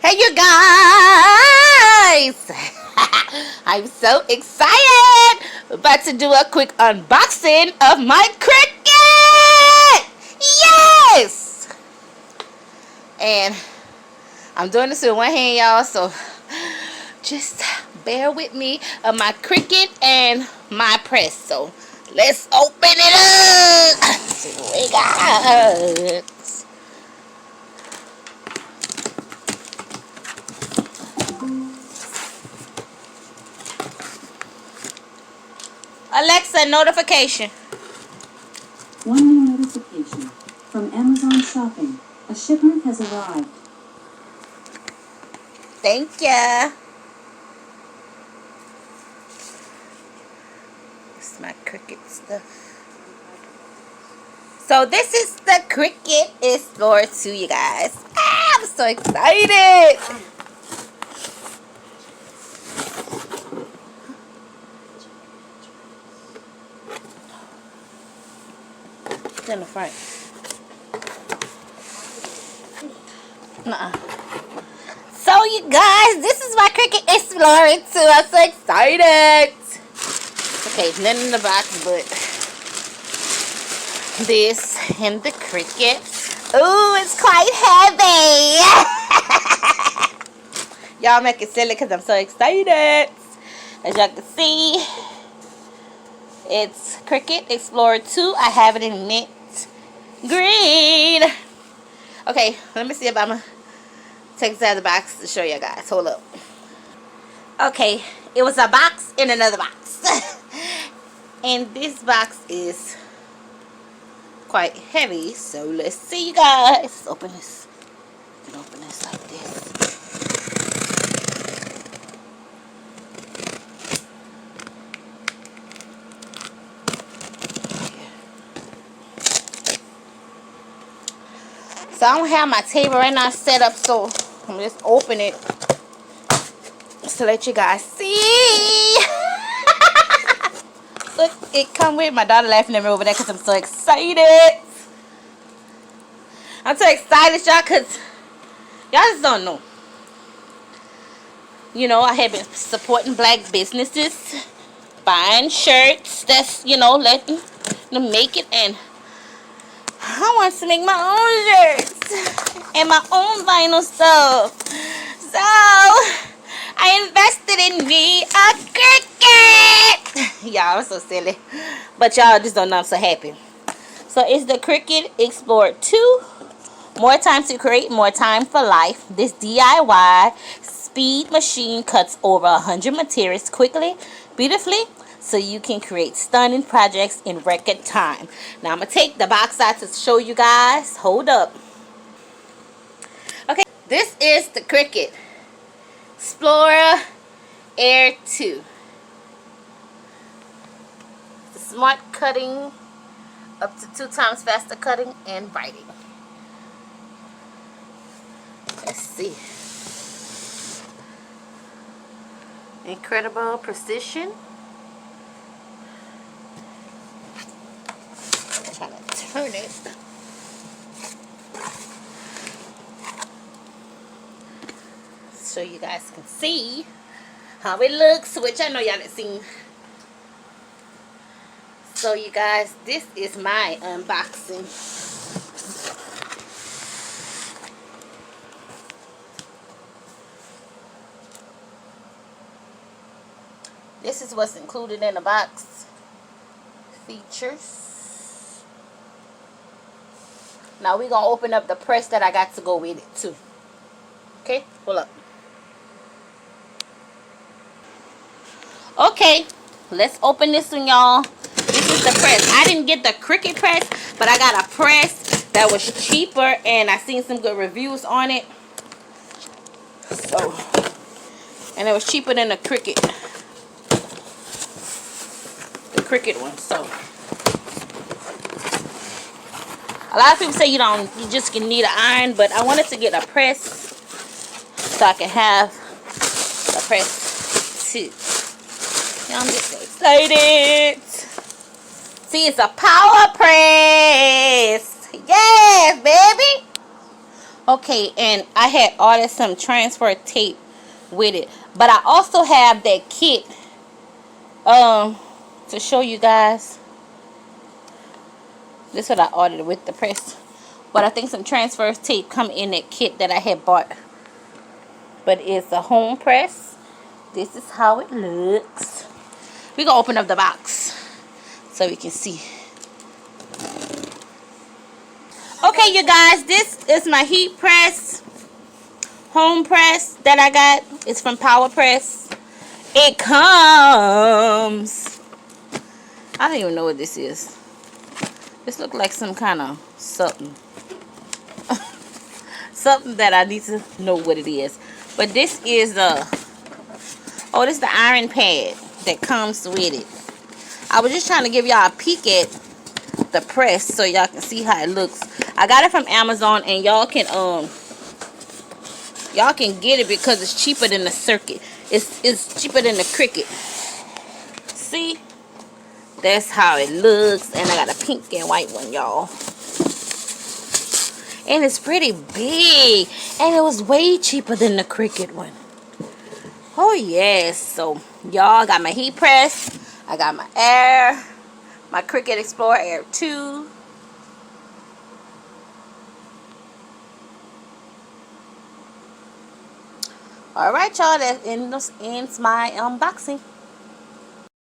Hey you guys! I'm so excited! About to do a quick unboxing of my Cricut! Yes! And I'm doing this with one hand, y'all, so just bear with me of my Cricut and my press. So let's open it up! See what we got. Alexa, notification. One new notification from Amazon Shopping. A shipment has arrived. Thank ya. This is my Cricut stuff. So this is the Cricut Explore 2, you guys. I'm so excited. It's in the front. Nuh-uh. So you guys, this is my Cricut Explorer 2. I'm so excited. Okay, none in the box but this and the Cricut. Ooh, it's quite heavy. Y'all make it silly because I'm so excited. As y'all can see, it's Cricut Explorer 2. I have it in mint green. Okay, let me see if I'm going to take this out of the box to show you guys. Hold up. Okay, it was a box in another box. And this box is quite heavy, so let's see, you guys. Let's open this. You can open this like this. So I don't have my table right now set up, so I'm just open it just to let you guys see. Look, it come with my daughter laughing at me over there because I'm so excited. I'm so excited, y'all, because y'all just don't know. You know, I have been supporting black businesses, buying shirts that's, you know, letting them make it, and I want to make my own shirts and my own vinyl stuff. So I invested in me a Cricut. Y'all, I'm so silly, but y'all just don't know I'm so happy. So it's the Cricut Explore 2. More time to create, more time for life. This DIY speed machine cuts over 100 materials quickly, beautifully, so you can create stunning projects in record time. Now I'm going to take the box out to show you guys. Hold up. Okay, this is the Cricut Explorer Air 2. The smart cutting, up to 2 times faster cutting and writing. Let's see. Incredible precision. I'm trying to turn it. So you guys can see how it looks, which I know y'all have seen. So you guys, this is my unboxing. This is what's included in the box. Features. Now we're going to open up the press that I got to go with it too. Okay, hold up. Okay, let's open this one, y'all. This is the press. I didn't get the Cricut press, but I got a press that was cheaper, and I seen some good reviews on it. So, and it was cheaper than the Cricut. Cricut one. So a lot of people say you just can need an iron, but I wanted to get a press so I can have a press too. Now I'm just so excited. See, it's a power press. Yes, baby. Okay, and I had ordered some transfer tape with it, but I also have that kit to show you guys. This is what I ordered with the press, but I think some transfer tape come in that kit that I had bought. But it's a home press. This is how it looks. We gonna open up the box so we can see. Okay, you guys, this is my heat press, home press that I got. It's from Power Press. It comes, I don't even know what this is. This looks like some kind of something. Something that I need to know what it is. But this is oh, this is the iron pad that comes with it. I was just trying to give y'all a peek at the press so y'all can see how it looks. I got it from Amazon, and y'all can get it because it's cheaper than the Circuit. It's cheaper than the Cricut. See? That's how it looks. And I got a pink and white one, y'all. And it's pretty big. And it was way cheaper than the Cricut one. Oh, yes. So, y'all, I got my heat press. I got my my Cricut Explore Air 2. Alright, y'all. That ends my unboxing.